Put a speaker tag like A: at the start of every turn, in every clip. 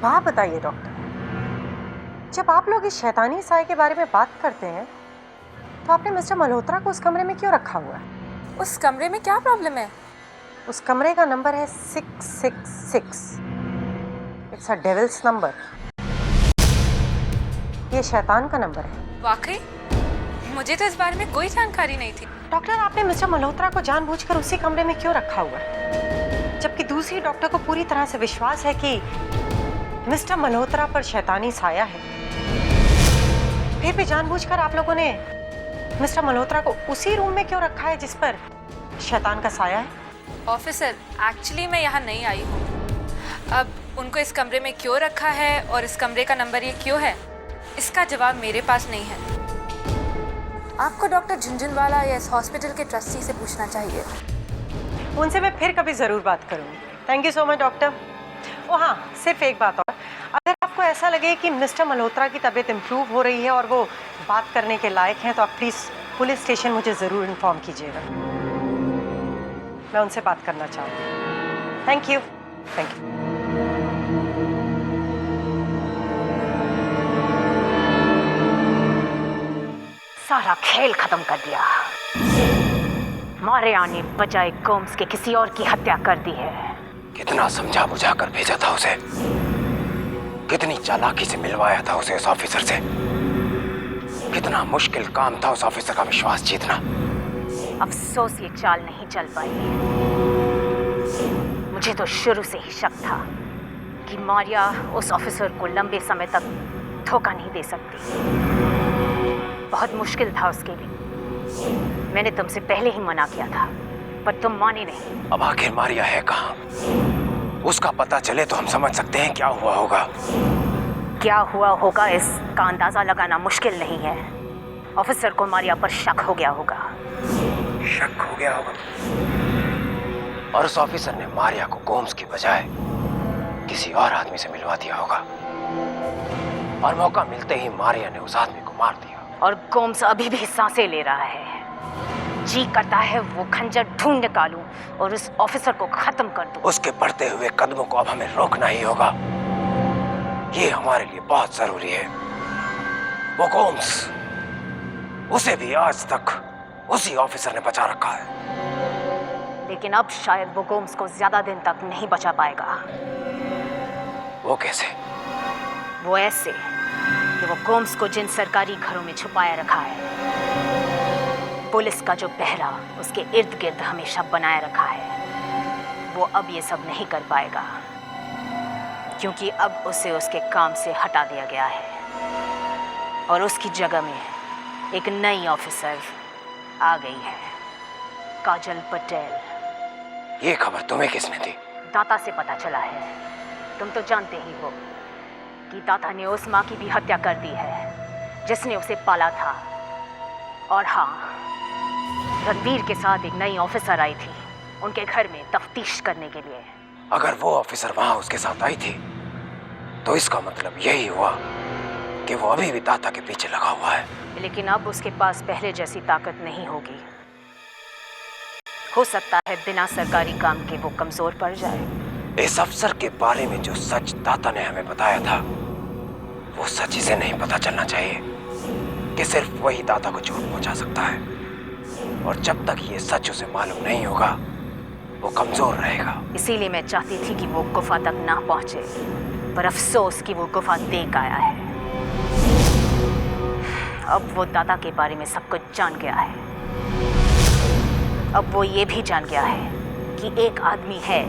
A: वाह बताइए डॉक्टर, जब आप लोग इस शैतानी साए के बारे में बात करते हैं तो आपने मिस्टर मल्होत्रा को उस कमरे में क्यों रखा हुआ है?
B: उस कमरे में क्या प्रॉब्लम है?
A: उस कमरे का नंबर है 666। It's a devils number. ये शैतान का नंबर है।
B: वाकई? मुझे तो इस बारे में कोई जानकारी नहीं थी।
A: डॉक्टर, आपने मिस्टर मल्होत्रा को जानबूझकर उसी कमरे में क्यों रखा हुआ है, जबकि दूसरी डॉक्टर को पूरी तरह से विश्वास है कि मिस्टर मल्होत्रा पर शैतानी साया है? फिर भी जानबूझकर आप लोगों ने मिस्टर मल्होत्रा को उसी रूम में क्यों रखा है जिस पर शैतान का साया है?
B: ऑफिसर, एक्चुअली मैं यहाँ नहीं आई हूँ। अब उनको इस कमरे में क्यों रखा है और इस कमरे का नंबर ये क्यों है, इसका जवाब मेरे पास नहीं है। आपको डॉक्टर झुंझुनवाला या इस हॉस्पिटल के ट्रस्टी से पूछना चाहिए।
A: उनसे मैं फिर कभी ज़रूर बात करूँगी। Thank you so much doctor. ओ हाँ, सिर्फ एक बात और, अगर आपको ऐसा लगे कि मिस्टर मल्होत्रा की तबीयत इम्प्रूव हो रही है और वो बात करने के लायक हैं तो आप प्लीज़ पुलिस स्टेशन मुझे ज़रूर इन्फॉर्म कीजिएगा। मैं उनसे बात करना चाहूँगी। Thank you. Thank you.
C: सारा खेल खत्म कर दिया। मारिया ने बजाय गोम्स के किसी और की हत्या कर दी है।
D: कितना समझा बुझा कर भेजा था उसे, कितनी चालाकी से मिलवाया था उसे उस ऑफिसर से। कितना मुश्किल काम था उस ऑफिसर का विश्वास जीतना।
C: अफसोस ये चाल नहीं चल पाई। मुझे तो शुरू से ही शक था कि मारिया उस ऑफिसर को लंबे समय तक धोखा नहीं दे सकती। बहुत मुश्किल था उसके लिए। मैंने तुमसे पहले ही मना किया था, पर तुम माने नहीं।
D: अब आखिर मारिया है कहाँ? उसका पता चले तो हम समझ सकते हैं क्या हुआ होगा।
C: क्या हुआ होगा इसका अंदाजा लगाना मुश्किल नहीं है। ऑफिसर को मारिया पर शक हो गया होगा।
D: शक हो गया होगा, और उस ऑफिसर ने मारिया को गोम्स की बजाय किसी और आदमी से मिलवा दिया होगा, और मौका मिलते ही मारिया ने उस आदमी को मार दिया।
C: और गोम्स अभी भी सांसें ले रहा है। जी करता है वो खंजर ढूंढ निकालूं और उस ऑफिसर को खत्म कर दूं।
D: उसके बढ़ते हुए कदमों को अब हमें रोकना ही होगा। ये हमारे लिए बहुत जरूरी है। वो गोम्स, उसे भी आज तक उसी ऑफिसर ने बचा रखा है।
C: लेकिन अब शायद वो गोम्स को ज्यादा दिन तक नहीं बचा पाएगा।
D: वो कैसे?
C: वो ऐसे कि वो गोम्स को जिन सरकारी घरों में छुपाया रखा है, पुलिस का जो पहरा उसके इर्द गिर्द हमेशा बनाए रखा है, वो अब ये सब नहीं कर पाएगा, क्योंकि अब उसे उसके काम से हटा दिया गया है और उसकी जगह में एक नई ऑफिसर आ गई है, काजल पटेल।
D: ये खबर तुम्हें किसने दी?
C: दाता से पता चला है। तुम तो जानते ही हो कि दाता ने उस माँ की भी हत्या कर दी है जिसने उसे पाला था। और हाँ, रणवीर के साथ एक नई ऑफिसर आई थी उनके घर में तफ्तीश करने के लिए।
D: अगर वो ऑफिसर वहां उसके साथ आई थी तो इसका मतलब यही हुआ कि वो अभी भी दाता के पीछे लगा हुआ है।
C: लेकिन अब उसके पास पहले जैसी ताकत नहीं होगी। हो सकता है बिना सरकारी काम के वो कमजोर पड़ जाए।
D: इस अफसर के बारे में जो सच दाता ने हमें बताया था, वो सच इसे नहीं पता चलना चाहिए कि सिर्फ वही दाता को चोट पहुंचा सकता है, और जब तक ये सच उसे मालूम नहीं होगा वो कमजोर रहेगा।
C: इसीलिए मैं चाहती थी कि वो गुफा तक ना पहुंचे, पर अफसोस कि वो गुफा देख आया है। अब वो दाता के बारे में सब कुछ जान गया है। अब वो ये भी जान गया है कि एक आदमी है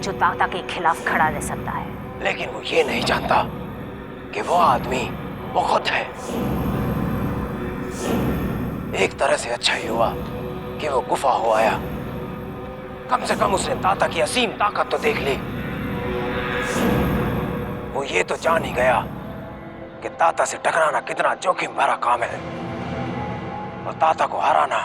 C: जो दाता के खिलाफ खड़ा रह सकता है।
D: लेकिन वो ये नहीं जानता कि वो आदमी वो खुद है। एक तरह से अच्छा ही हुआ कि वो गुफा हो आया। कम से कम उसने दाता की असीम ताकत तो देख ली। वो ये तो जान ही गया कि दाता से टकराना कितना जोखिम भरा काम है, और दाता को हराना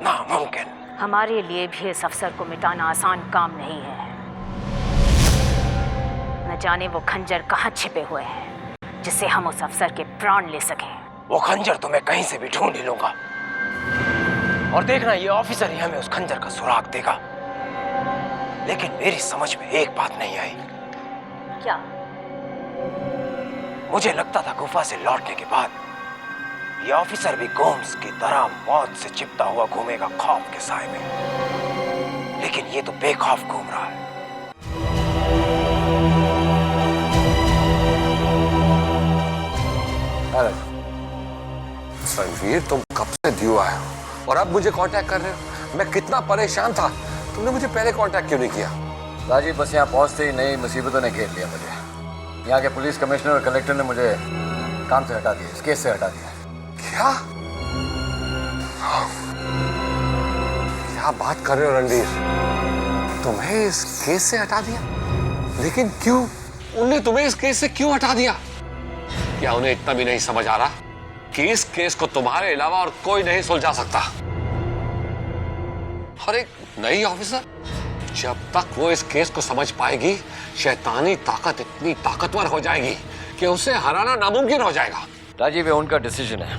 D: नामुमकिन।
C: हमारे लिए भी इस अफसर को मिटाना आसान काम नहीं है। न जाने वो खंजर कहाँ छिपे हुए हैं जिससे हम उस अफसर के प्राण ले सकें।
D: वो खंजर तो मैं कहीं से भी ढूंढ ही लूंगा, और देखना ये ऑफिसर ही हमें उस खंजर का सुराग देगा। लेकिन मेरी समझ में एक बात नहीं आई।
C: क्या?
D: मुझे लगता था गुफा से लौटने के बाद ये ऑफिसर भी गोम्स की तरह मौत से चिपटा हुआ घूमेगा खौफ के साए में, लेकिन ये तो बेखौफ घूम रहा है।
E: अरे रणवीर, तुम कब से ड्यू आए हो और अब मुझे कांटेक्ट कर रहे हो? मैं कितना परेशान था, तुमने मुझे पहले कांटेक्ट क्यों नहीं किया?
F: राजीव, बस यहाँ पहुँचते ही नई मुसीबतों ने घेर लिया मुझे। यहाँ के पुलिस कमिश्नर और कलेक्टर ने मुझे काम से हटा दिया, इस केस से हटा दिया।
E: क्या क्या बात कर रहे हो रणवीर? तुम्हें इस केस से हटा दिया? लेकिन क्यों? उन्होंने तुम्हें इस केस से क्यों हटा दिया? क्या उन्हें इतना भी नहीं समझ आ रहा कि इस केस को तुम्हारे अलावा और कोई नहीं सुलझा सकता? और एक नई ऑफिसर, जब तक वो इस केस को समझ पाएगी, शैतानी ताकत इतनी ताकतवर हो जाएगी कि उसे हराना नामुमकिन हो जाएगा।
F: राजीव, ये उनका डिसीजन है,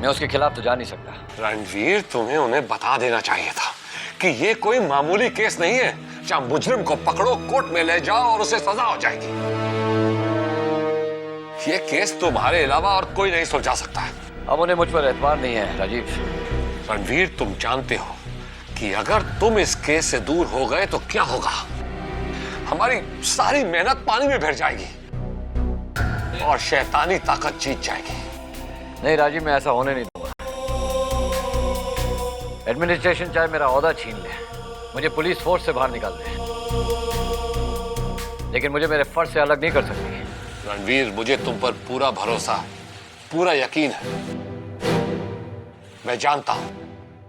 F: मैं उसके खिलाफ तो जा नहीं सकता।
E: रणवीर, तुम्हें उन्हें बता देना चाहिए था कि ये कोई मामूली केस नहीं है जहां मुजरिम को पकड़ो, कोर्ट में ले जाओ और उसे सजा हो जाएगी। ये केस तुम्हारे अलावा और कोई नहीं सुलझा सकता है।
F: अब उन्हें मुझ पर एतबार नहीं है राजीव।
E: रणवीर, तुम जानते हो कि अगर तुम इस केस से दूर हो गए तो क्या होगा? हमारी सारी मेहनत पानी में बह जाएगी और शैतानी ताकत जीत जाएगी।
F: नहीं राजीव, मैं ऐसा होने नहीं दूंगा। एडमिनिस्ट्रेशन चाहे मेरा ओहदा छीन ले, मुझे पुलिस फोर्स से बाहर निकाल दे, लेकिन मुझे मेरे फर्ज से अलग नहीं कर सकती।
E: रणवीर, मुझे तुम पर पूरा भरोसा, पूरा यकीन है। मैं जानता हूं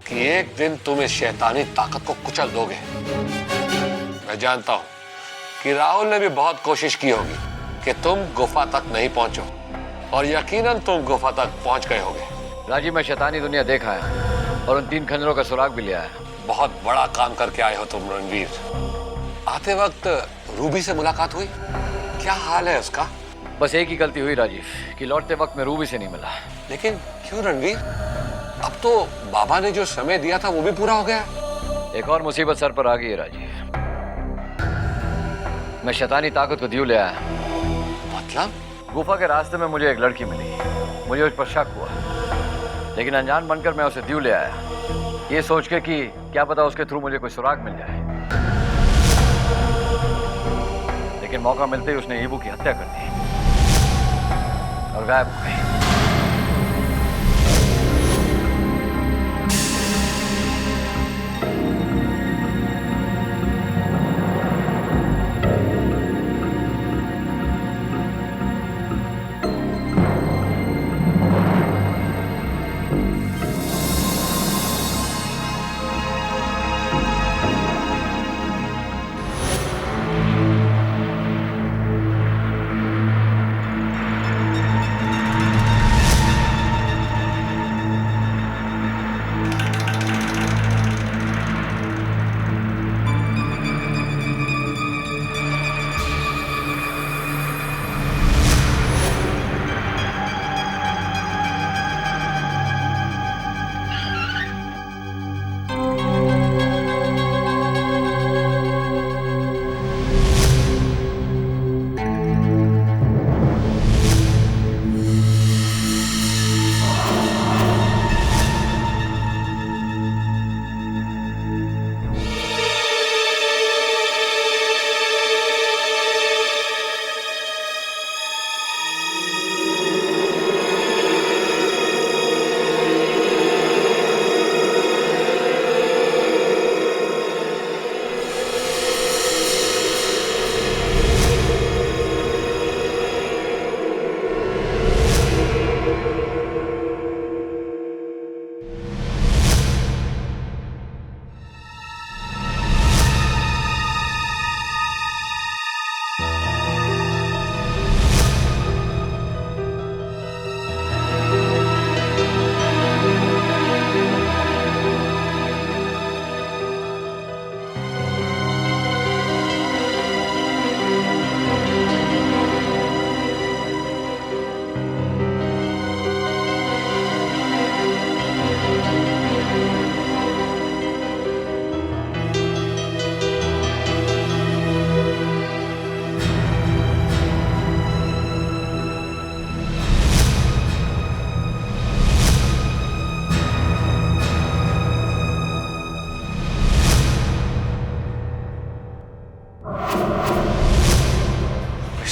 E: कि एक दिन तुम इस शैतानी ताकत को कुचल दोगे। मैं जानता हूं कि राहुल ने भी बहुत कोशिश की होगी कि तुम गुफा तक नहीं पहुंचो, और यकीनन तुम गुफा तक पहुंच गए होगे।
F: राजीव, मैं शैतानी दुनिया देखा है और उन 3 खंजरों का सुराग भी लिया है।
E: बहुत बड़ा काम करके आए हो तुम रणवीर। आते वक्त रूबी से मुलाकात हुई? क्या हाल है उसका?
F: बस एक ही गलती हुई राजीव कि लौटते वक्त मैं रूबी से नहीं मिला।
E: लेकिन क्यों रणवीर? अब तो बाबा ने जो समय दिया था वो भी पूरा हो गया।
F: एक और मुसीबत सर पर आ गई है राजीव। मैं शैतानी ताकत को दीव ले आया।
E: मतलब?
F: गुफा के रास्ते में मुझे एक लड़की मिली, मुझे उस पर शक हुआ, लेकिन अनजान बनकर मैं उसे दीव ले आया, ये सोच के कि क्या पता उसके थ्रू मुझे कोई सुराग मिल जाए। लेकिन मौका मिलते ही उसने ईबू की हत्या कर दी और गायब हो गई।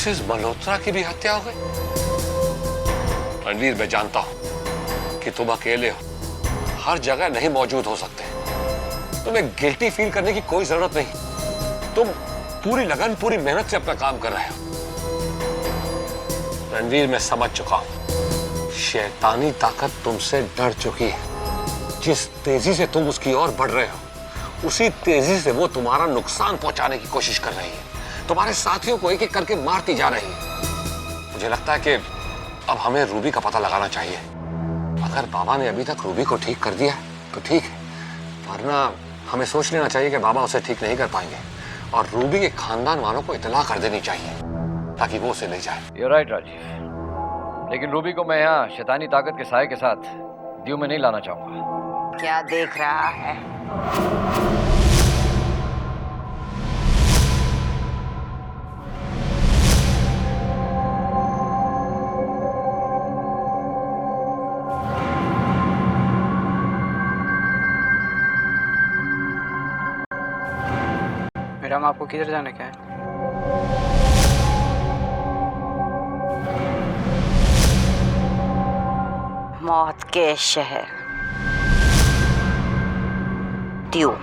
E: मिसेस मल्होत्रा की भी हत्या हो गई? रणवीर, मैं जानता हूं कि तुम अकेले हो, हर जगह नहीं मौजूद हो सकते। तुम्हें गिल्टी फील करने की कोई जरूरत नहीं। तुम पूरी लगन, पूरी मेहनत से अपना काम कर रहे हो। रणवीर, मैं समझ चुका हूं, शैतानी ताकत तुमसे डर चुकी है। जिस तेजी से तुम उसकी ओर बढ़ रहे हो, उसी तेजी से वो तुम्हारा नुकसान पहुंचाने की कोशिश कर रही है। तुम्हारे साथियों को एक एक करके मारती जा रही है। मुझे लगता है कि अब हमें रूबी का पता लगाना चाहिए। अगर बाबा ने अभी तक रूबी को ठीक कर दिया तो ठीक है, वरना हमें सोच लेना चाहिए कि बाबा उसे ठीक नहीं कर पाएंगे और रूबी के खानदान वालों को इत्तला कर देनी चाहिए ताकि वो उसे ले जाए।
F: You're right, राजीव, लेकिन रूबी को मैं यहाँ शैतानी ताकत के साए के साथ दीव में नहीं लाना चाहूंगा।
C: क्या देख रहा है?
G: मैडम, आपको किधर जाने का है?
C: मौत के शहर ड्यू।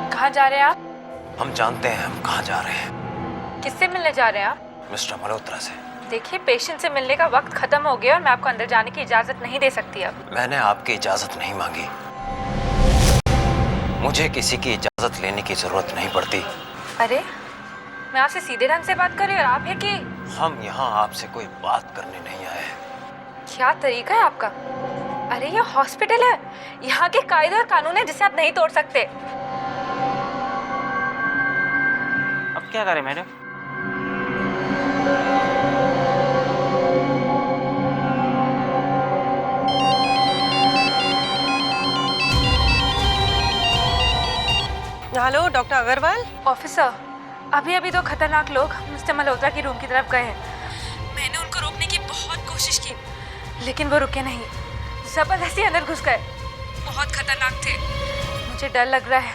B: कहाँ जा रहे हैं आप?
D: हम जानते हैं हम कहाँ जा रहे हैं।
B: किससे मिलने जा रहे हैं आप?
D: मिस्टर मल्होत्रा से।
B: देखिए, पेशेंट से मिलने का वक्त खत्म हो गया और मैं आपको अंदर जाने की इजाजत नहीं दे सकती अब।
D: मैंने आपकी इजाजत नहीं मांगी। मुझे किसी की इजाजत लेने की जरूरत नहीं पड़ती।
B: अरे, मैं आपसे सीधे ढंग से बात कर रही हूँ और आप है कि
D: हम यहाँ आपसे कोई बात करने नहीं आए हैं।
B: क्या तरीका है आपका? अरे, ये हॉस्पिटल है, यहाँ के कायदे और कानून है जिसे आप नहीं तोड़ सकते।
G: अब क्या करें madam?
A: Hello doctor Agarwal.
B: Officer, अभी अभी दो खतरनाक लोग मिस्टर मल्होत्रा की रूम की तरफ गए हैं। मैंने उनको रोकने की बहुत कोशिश की, लेकिन वो रुके नहीं, जबरदस्ती अंदर घुस गए। बहुत खतरनाक थे। मुझे डर लग रहा है,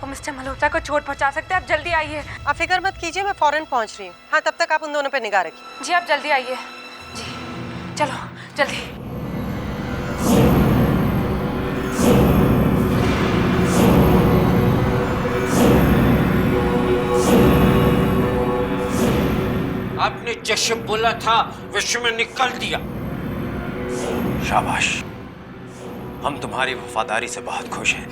B: वो मिस्टर मल्होत्रा को चोट पहुंचा सकते हैं। आप जल्दी आइए।
A: आप फिक्र मत कीजिए, मैं फौरन पहुंच रही हूँ। हाँ, तब तक आप उन दोनों पे निगाह रखिए।
B: जी, आप जल्दी आइए। जी, चलो जल्दी।
H: आपने जैसे बोला था वैसे में निकल दिया।
D: शाबाश, हम तुम्हारी वफादारी से बहुत खुश हैं।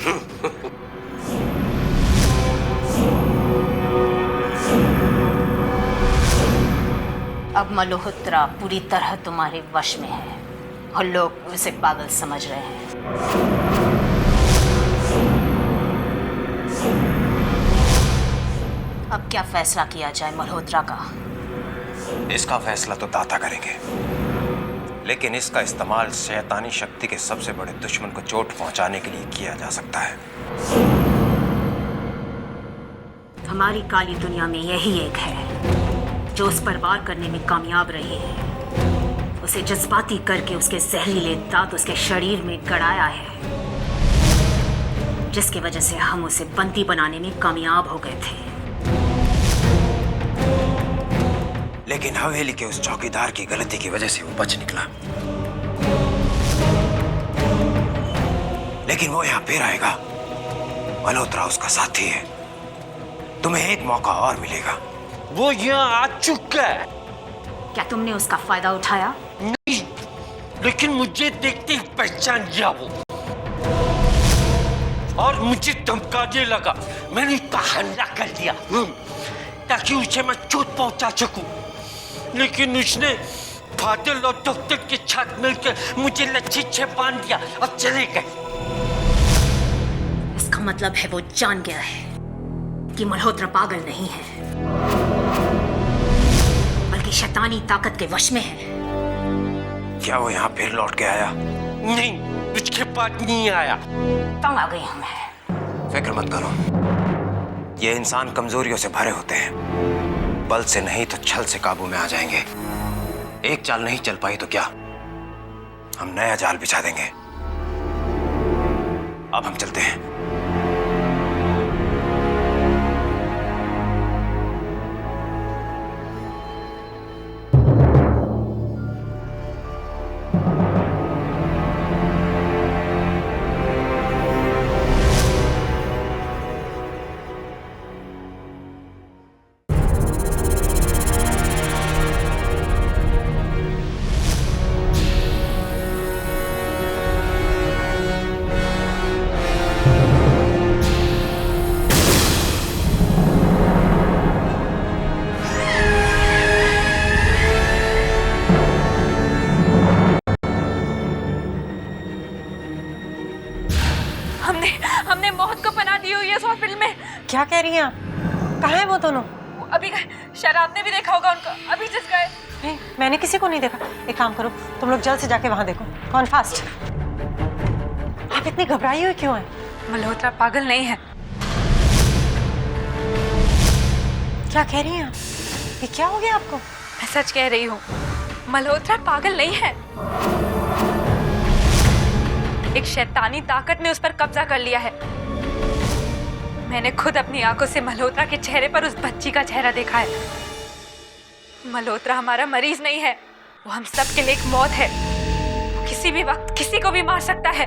C: अब मल्होत्रा पूरी तरह तुम्हारे वश में है और लोग उसे पागल समझ रहे हैं। अब क्या फैसला किया जाए मल्होत्रा का?
D: इसका फैसला तो दाता करेंगे, लेकिन इसका इस्तेमाल शैतानी शक्ति के सबसे बड़े दुश्मन को चोट पहुंचाने के लिए किया जा सकता है।
C: हमारी काली दुनिया में यही एक है जो उस पर वार करने में कामयाब रही है। उसे जज्बाती करके उसके जहरीले दांत उसके शरीर में गड़ाया है, जिसकी वजह से हम उसे बंदी बनाने में कामयाब हो गए थे।
D: लेकिन हवेली के उस चौकीदार की गलती की वजह से वो बच निकला। लेकिन वो यहाँ फिर आएगा मल्होत्रा उसका साथी है। तुम्हें एक मौका और मिलेगा।
H: वो यहाँ आ चुका है।
C: क्या तुमने उसका फायदा उठाया?
H: नहीं, लेकिन मुझे देखते ही पहचान लिया वो और मुझे धमकाने लगा। मैंने उस पर हमला कर दिया ताकि उसे मैं चोट पहुंचा सकूं, लेकिन उसने फादर और डॉक्टर के साथ मिलकर मुझे लच्छी से बांध दिया और चले गए।
C: इसका मतलब है वो जान गया है कि मल्होत्रा पागल नहीं है, बल्कि शैतानी ताकत के वश में है।
D: क्या वो यहाँ फिर लौट के आया?
H: नहीं, उसके बाद नहीं आया।
C: तंग आ गई हूं मैं।
D: फिक्र मत करो, ये इंसान कमजोरियों से भरे होते हैं। बल से नहीं तो छल से काबू में आ जाएंगे। एक चाल नहीं चल पाई तो क्या, हम नया जाल बिछा देंगे। अब हम चलते हैं।
B: हमने मौत को पनाह दी हुई है इस हॉस्पिटल में।
A: क्या कह रही हैं आप? कहाँ हैं वो दोनों?
B: अभी गए, शायद आपने भी देखा होगा उनको, अभी जिस गए।
A: नहीं, मैंने किसी को नहीं देखा। एक काम करो, तुम लोग जल्द से जाके वहां देखो। कौन फास्ट? आप इतनी घबराई हुई क्यों हैं?
B: मल्होत्रा पागल नहीं है।
A: क्या कह रही हैं आप? ये क्या हो गया आपको?
B: मैं सच कह रही हूँ, मल्होत्रा पागल नहीं है। एक शैतानी ताकत ने उस पर कब्जा कर लिया है। मैंने खुद अपनी आंखों से मल्होत्रा के चेहरे पर उस बच्ची का चेहरा देखा है। मल्होत्रा हमारा मरीज नहीं है, वो हम सब के लिए एक मौत है। वो किसी भी वक्त किसी को भी मार सकता है।